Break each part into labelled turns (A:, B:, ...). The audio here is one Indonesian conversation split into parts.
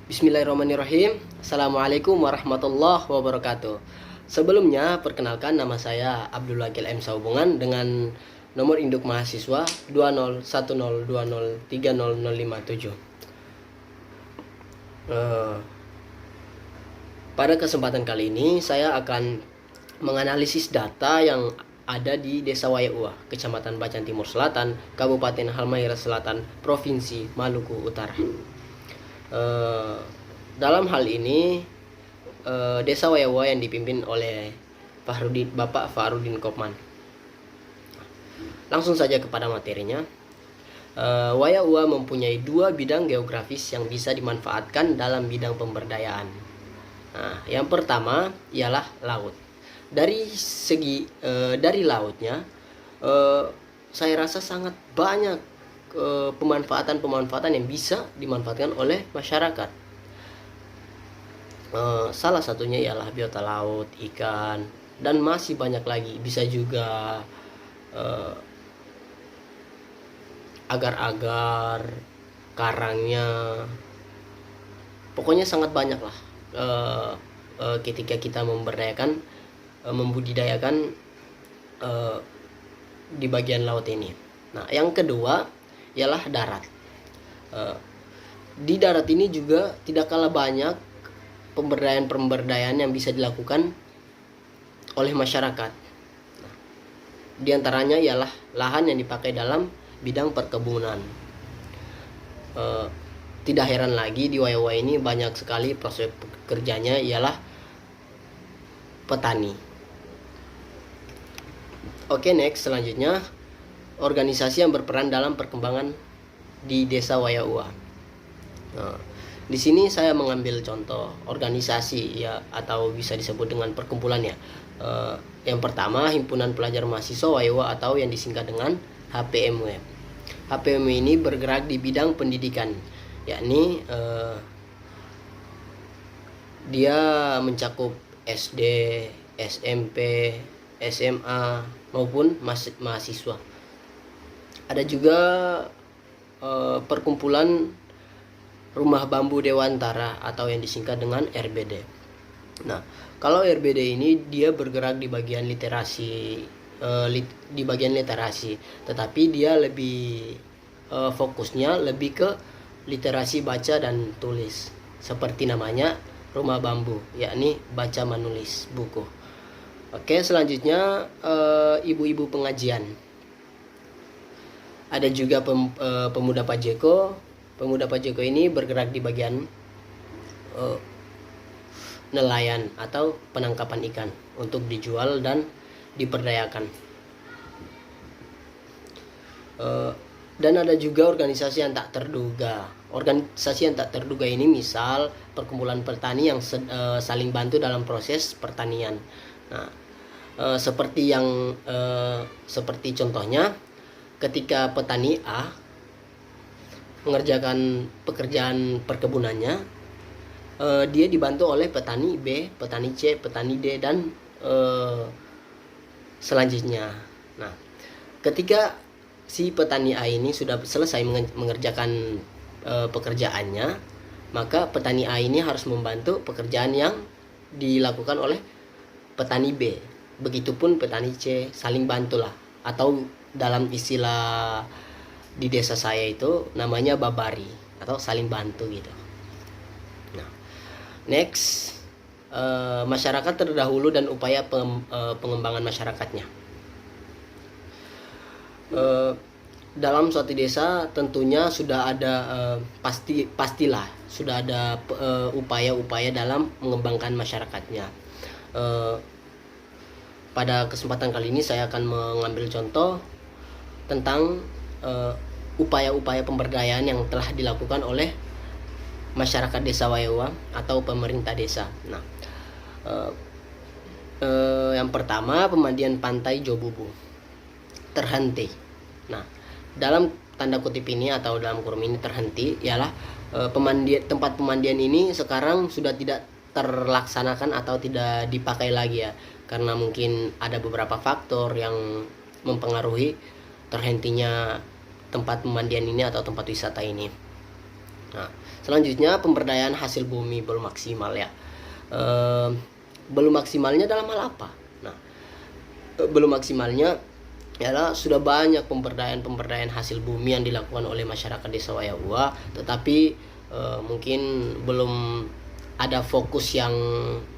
A: Bismillahirrahmanirrahim. Assalamualaikum warahmatullahi wabarakatuh. Sebelumnya, perkenalkan nama saya Abdul Wakil M. Sahubungan dengan nomor induk mahasiswa 201020300057. Pada kesempatan kali ini, saya akan menganalisis data yang ada di Desa Wayaua, Kecamatan Bacan Timur Selatan, Kabupaten Halmahera Selatan, Provinsi Maluku Utara. Dalam hal ini Desa Wayaua yang dipimpin oleh Bapak Fahrudin Kopman. Langsung saja kepada materinya. Wayaua mempunyai dua bidang geografis yang bisa dimanfaatkan dalam bidang pemberdayaan. Nah, yang pertama ialah laut. Dari lautnya, saya rasa sangat banyak pemanfaatan yang bisa dimanfaatkan oleh masyarakat. Salah satunya ialah biota laut, ikan, dan masih banyak lagi. Bisa juga agar-agar, karangnya, pokoknya sangat banyak lah. Ketika kita membudidayakan di bagian laut ini. Nah, yang kedua ialah darat. Di darat ini juga tidak kalah banyak pemberdayaan yang bisa dilakukan oleh masyarakat. Di antaranya ialah lahan yang dipakai dalam bidang perkebunan. Tidak heran lagi di Wayaua ini banyak sekali proses kerjanya ialah petani. Oke, next, selanjutnya organisasi yang berperan dalam perkembangan di Desa Wayaua. Nah, di sini saya mengambil contoh organisasi ya, atau bisa disebut dengan perkumpulan ya. Yang pertama, Himpunan Pelajar Mahasiswa Wayaua atau yang disingkat dengan HPMW. HPMW ini bergerak di bidang pendidikan, yakni dia mencakup SD, SMP, SMA maupun mahasiswa. Ada juga perkumpulan Rumah Bambu Dewantara atau yang disingkat dengan RBD. Nah, kalau RBD ini dia bergerak di bagian literasi, tetapi dia lebih fokusnya lebih ke literasi baca dan tulis. Seperti namanya Rumah Bambu, yakni baca menulis buku. Oke, selanjutnya ibu-ibu pengajian. Ada juga pemuda Pajeko. Pemuda Pajeko ini bergerak di bagian nelayan atau penangkapan ikan untuk dijual dan diperdayakan. Dan ada juga organisasi yang tak terduga. Organisasi yang tak terduga ini misal perkumpulan petani yang saling bantu dalam proses pertanian. Nah, seperti contohnya, ketika petani A mengerjakan pekerjaan perkebunannya, dia dibantu oleh petani B, petani C, petani D, dan selanjutnya. Nah, ketika si petani A ini sudah selesai mengerjakan pekerjaannya, maka petani A ini harus membantu pekerjaan yang dilakukan oleh petani B. Begitupun petani C, saling bantulah, atau dalam istilah di desa saya itu namanya babari atau saling bantu gitu. Nah, next, masyarakat terdahulu dan upaya pengembangan masyarakatnya. Dalam suatu desa tentunya sudah ada pastilah sudah ada upaya-upaya dalam mengembangkan masyarakatnya. Pada kesempatan kali ini saya akan mengambil contoh tentang upaya-upaya pemberdayaan yang telah dilakukan oleh masyarakat Desa Wayaua atau pemerintah desa. Nah, yang pertama, pemandian pantai Jobubu terhenti. Nah, dalam tanda kutip ini atau dalam kurung ini terhenti ialah tempat pemandian ini sekarang sudah tidak terlaksanakan atau tidak dipakai lagi ya, karena mungkin ada beberapa faktor yang mempengaruhi terhentinya tempat pemandian ini atau tempat wisata ini. Nah, Selanjutnya, pemberdayaan hasil bumi belum maksimal ya. Belum maksimalnya dalam hal apa? Nah, belum maksimalnya ialah sudah banyak pemberdayaan hasil bumi yang dilakukan oleh masyarakat Desa Wayahuwa, tetapi mungkin belum ada fokus yang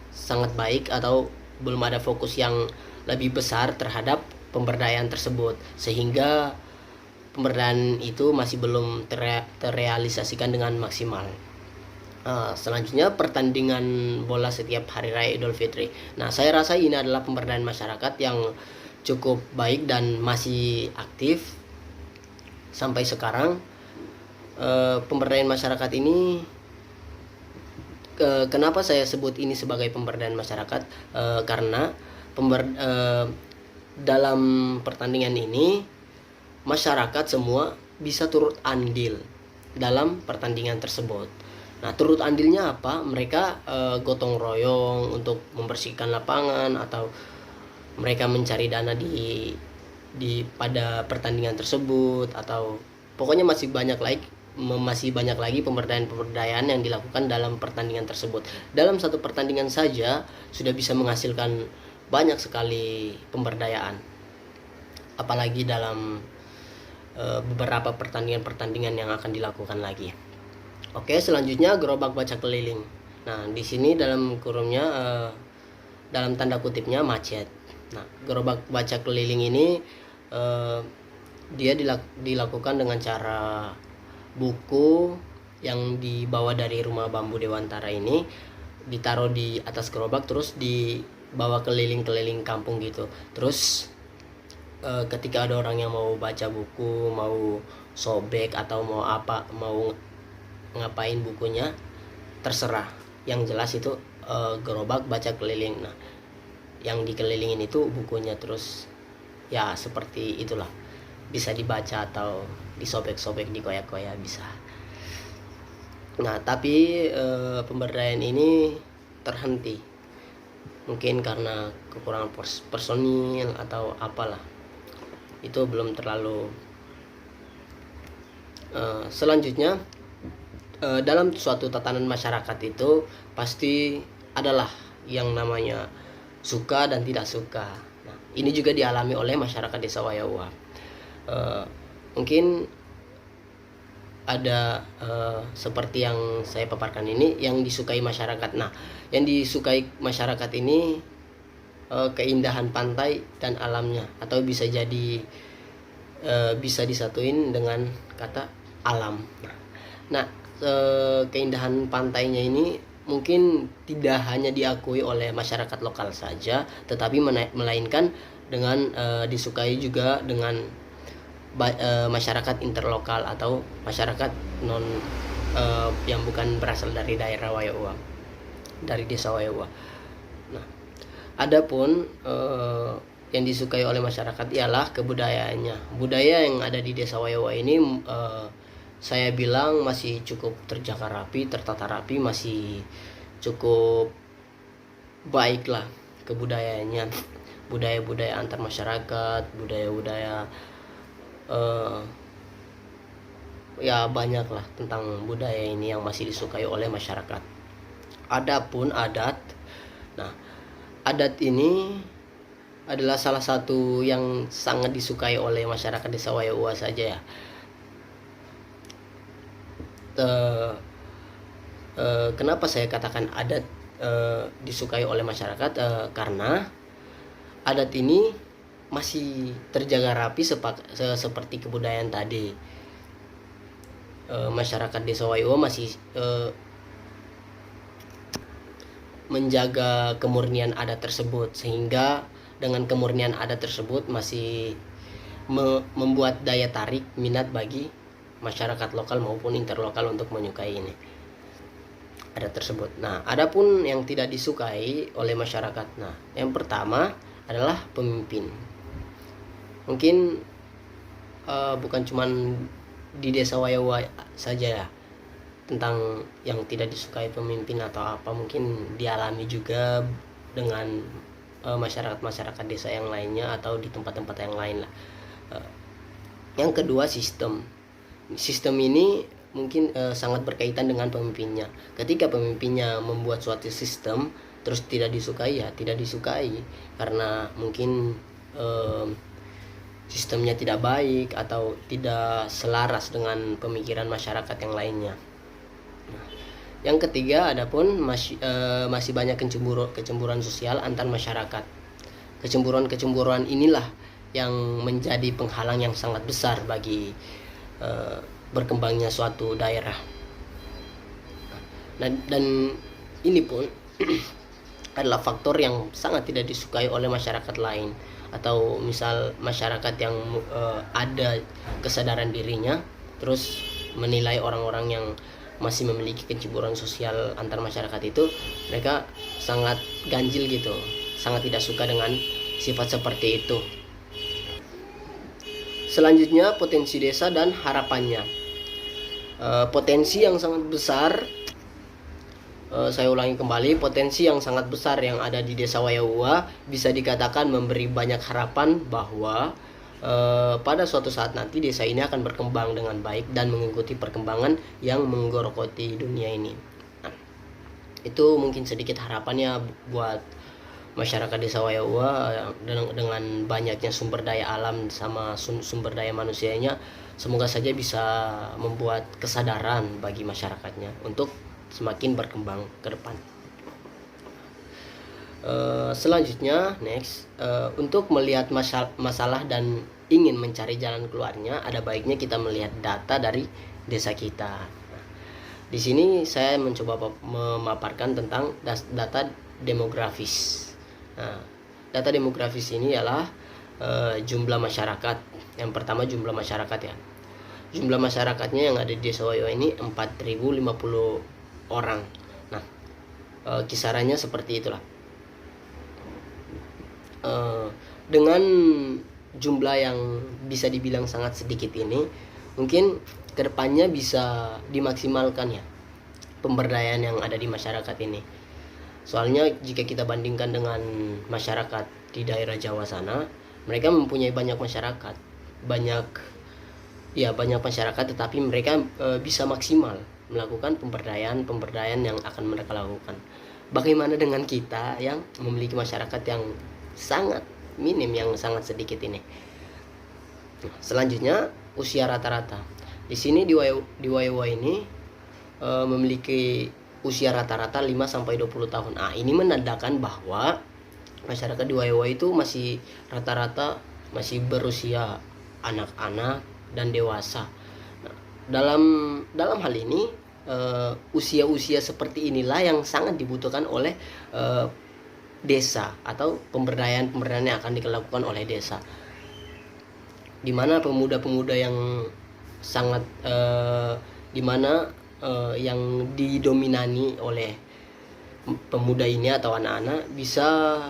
A: sangat baik atau belum ada fokus yang lebih besar terhadap pemberdayaan tersebut, sehingga pemberdayaan itu masih belum terrealisasikan dengan maksimal. Selanjutnya, pertandingan bola setiap hari raya Idul Fitri. Nah, saya rasa ini adalah pemberdayaan masyarakat yang cukup baik dan masih aktif sampai sekarang. Pemberdayaan masyarakat ini, kenapa saya sebut ini sebagai pemberdayaan masyarakat? Karena dalam pertandingan ini masyarakat semua bisa turut andil dalam pertandingan tersebut. Nah, turut andilnya apa? Mereka gotong royong untuk membersihkan lapangan, atau mereka mencari dana di pada pertandingan tersebut, atau pokoknya masih banyak lagi pemberdayaan yang dilakukan dalam pertandingan tersebut. Dalam satu pertandingan saja sudah bisa menghasilkan banyak sekali pemberdayaan, apalagi dalam beberapa pertandingan yang akan dilakukan lagi. Oke, selanjutnya gerobak baca keliling. Nah, di sini dalam kurungnya dalam tanda kutipnya macet. Nah, gerobak baca keliling ini dia dilakukan dengan cara buku yang dibawa dari rumah bambu Dewantara ini ditaruh di atas gerobak, terus dibawa keliling-keliling kampung gitu. Terus ketika ada orang yang mau baca buku, mau sobek atau mau ngapain bukunya, terserah. Yang jelas itu gerobak baca keliling. Nah, yang dikelilingin itu bukunya, terus ya seperti itulah, bisa dibaca atau disobek-sobek, dikoyak-koyak bisa. Nah, tapi pemberdayaan ini terhenti, mungkin karena kekurangan personil atau apalah, itu belum terlalu. Selanjutnya, dalam suatu tatanan masyarakat itu pasti adalah yang namanya suka dan tidak suka. Nah, ini juga dialami oleh masyarakat Desa Wayahuwa. Mungkin ada seperti yang saya paparkan ini yang disukai masyarakat. Nah, yang disukai masyarakat ini keindahan pantai dan alamnya, atau bisa jadi bisa disatuin dengan kata alam. Nah, keindahan pantainya ini mungkin tidak hanya diakui oleh masyarakat lokal saja, tetapi melainkan dengan disukai juga dengan masyarakat interlokal atau masyarakat non yang bukan berasal dari daerah Wayahuwa, dari Desa Wayahuwa. Nah, adapun yang disukai oleh masyarakat ialah kebudayaannya. Budaya yang ada di Desa Wayahuwa ini saya bilang masih cukup terjaga rapi, tertata rapi, masih cukup baik lah kebudayaannya. Budaya-budaya antar masyarakat, budaya-budaya ya banyak lah tentang budaya ini yang masih disukai oleh masyarakat. Adapun adat, nah adat ini adalah salah satu yang sangat disukai oleh masyarakat Desa Wayahuwa saja ya. Kenapa saya katakan adat disukai oleh masyarakat? Karena adat ini masih terjaga rapi seperti kebudayaan tadi. Masyarakat Desa Wayahuwa masih menjaga kemurnian adat tersebut, sehingga dengan kemurnian adat tersebut masih membuat daya tarik minat bagi masyarakat lokal maupun interlokal untuk menyukai ini adat tersebut. Nah, adapun yang tidak disukai oleh masyarakat, nah yang pertama adalah pemimpin. Mungkin bukan cuman di Desa Wayahuwa saja ya, tentang yang tidak disukai pemimpin atau apa, mungkin dialami juga dengan masyarakat desa yang lainnya atau di tempat-tempat yang lain lah. Yang kedua, sistem ini mungkin sangat berkaitan dengan pemimpinnya. Ketika pemimpinnya membuat suatu sistem terus tidak disukai, ya tidak disukai karena mungkin sistemnya tidak baik atau tidak selaras dengan pemikiran masyarakat yang lainnya. Yang ketiga, adapun masih banyak kecemburuan sosial antar masyarakat. Kecemburuan inilah yang menjadi penghalang yang sangat besar bagi berkembangnya suatu daerah. Dan ini pun adalah faktor yang sangat tidak disukai oleh masyarakat lain, atau misal masyarakat yang ada kesadaran dirinya terus menilai orang-orang yang masih memiliki kecemburuan sosial antar masyarakat itu, mereka sangat ganjil gitu, sangat tidak suka dengan sifat seperti itu. Selanjutnya, potensi desa dan harapannya. Potensi yang sangat besar, saya ulangi kembali, potensi yang sangat besar yang ada di Desa Wayahuwa bisa dikatakan memberi banyak harapan bahwa pada suatu saat nanti desa ini akan berkembang dengan baik dan mengikuti perkembangan yang menggerogoti dunia ini. Nah, itu mungkin sedikit harapannya buat masyarakat Desa Wayahuwa dengan banyaknya sumber daya alam sama sumber daya manusianya. Semoga saja bisa membuat kesadaran bagi masyarakatnya untuk semakin berkembang ke depan. Selanjutnya, untuk melihat masalah dan ingin mencari jalan keluarnya, ada baiknya kita melihat data dari desa kita. Di sini saya mencoba memaparkan tentang data demografis. Nah, data demografis ini adalah jumlah masyarakat. Yang pertama, jumlah masyarakat ya. Jumlah masyarakatnya yang ada di Desa Wayahuwa ini 4.050 orang. Nah, kisarannya seperti itulah. Dengan jumlah yang bisa dibilang sangat sedikit ini, mungkin kedepannya bisa dimaksimalkan ya pemberdayaan yang ada di masyarakat ini. Soalnya jika kita bandingkan dengan masyarakat di daerah Jawa sana, mereka mempunyai banyak masyarakat, banyak masyarakat, tetapi mereka bisa maksimal melakukan pemberdayaan yang akan mereka lakukan. Bagaimana dengan kita yang memiliki masyarakat yang sangat minim, yang sangat sedikit ini? Selanjutnya, usia rata-rata. Di sini di Wayahuwa ini memiliki usia rata-rata 5-20 tahun. Ini menandakan bahwa masyarakat di Wayahuwa itu masih rata-rata masih berusia anak-anak dan dewasa. Dalam hal ini, usia-usia seperti inilah yang sangat dibutuhkan oleh desa, atau pemberdayaan yang akan dilakukan oleh desa, di mana pemuda-pemuda yang sangat yang didominani oleh pemuda ini atau anak-anak bisa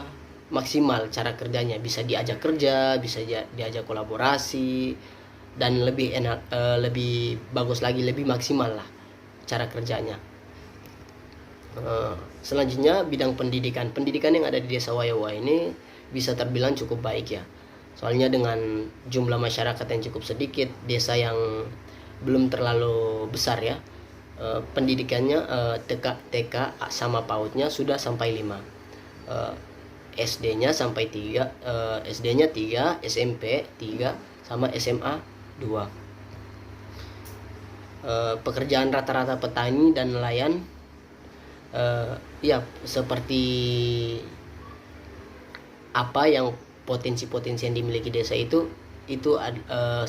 A: maksimal cara kerjanya, bisa diajak kerja, bisa diajak kolaborasi, dan lebih enak, lebih bagus lagi, lebih maksimal lah cara kerjanya. Selanjutnya, bidang pendidikan yang ada di Desa Wayahuwa ini bisa terbilang cukup baik ya. Soalnya dengan jumlah masyarakat yang cukup sedikit, desa yang belum terlalu besar ya, pendidikannya TK sama PAUD-nya sudah sampai 5, SD-nya sampai 3, SD-nya 3, SMP 3, sama SMA 2. Pekerjaan rata-rata petani dan nelayan, seperti apa yang potensi-potensi yang dimiliki desa itu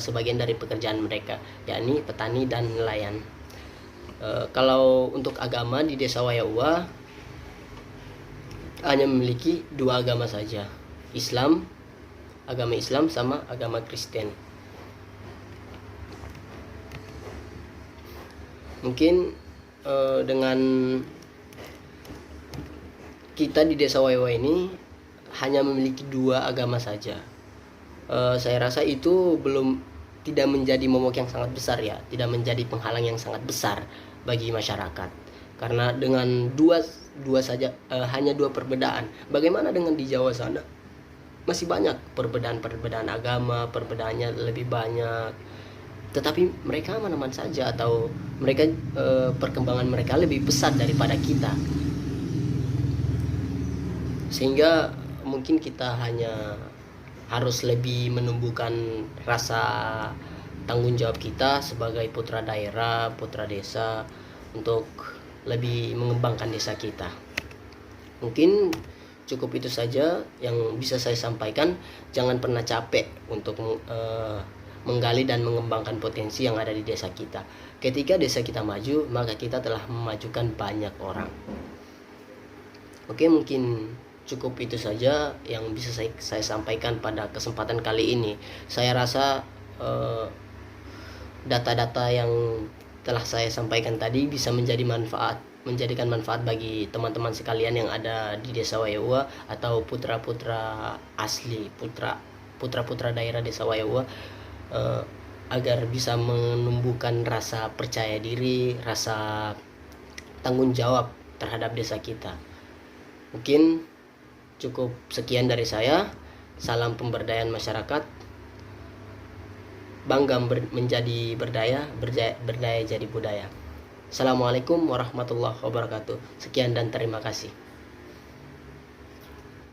A: sebagian dari pekerjaan mereka, yakni petani dan nelayan. Kalau untuk agama di Desa Wayahuwa hanya memiliki 2 agama saja, agama Islam sama agama Kristen. Mungkin dengan kita di Desa Wayahuwa ini hanya memiliki 2 agama saja, saya rasa itu tidak menjadi momok yang sangat besar ya, tidak menjadi penghalang yang sangat besar bagi masyarakat. Karena dengan dua saja, hanya 2 perbedaan. Bagaimana dengan di Jawa sana? Masih banyak perbedaan agama, perbedaannya lebih banyak. tetapi mereka aman-aman saja, atau mereka perkembangan mereka lebih pesat daripada kita, sehingga mungkin kita hanya harus lebih menumbuhkan rasa tanggung jawab kita sebagai putra daerah, putra desa, untuk lebih mengembangkan desa kita. Mungkin cukup itu saja yang bisa saya sampaikan. Jangan pernah capek untuk menggali dan mengembangkan potensi yang ada di desa kita. Ketika desa kita maju, maka kita telah memajukan banyak orang. Oke, mungkin cukup itu saja yang bisa saya sampaikan pada kesempatan kali ini. Saya rasa data-data yang telah saya sampaikan tadi bisa menjadikan manfaat bagi teman-teman sekalian yang ada di Desa Wayewa, atau putra-putra asli, putra-putra daerah Desa Wayewa, agar bisa menumbuhkan rasa percaya diri, rasa tanggung jawab terhadap desa kita. Mungkin cukup sekian dari saya. Salam pemberdayaan masyarakat. Bangga menjadi berdaya, berdaya jadi budaya. Assalamualaikum warahmatullahi wabarakatuh. Sekian dan terima kasih.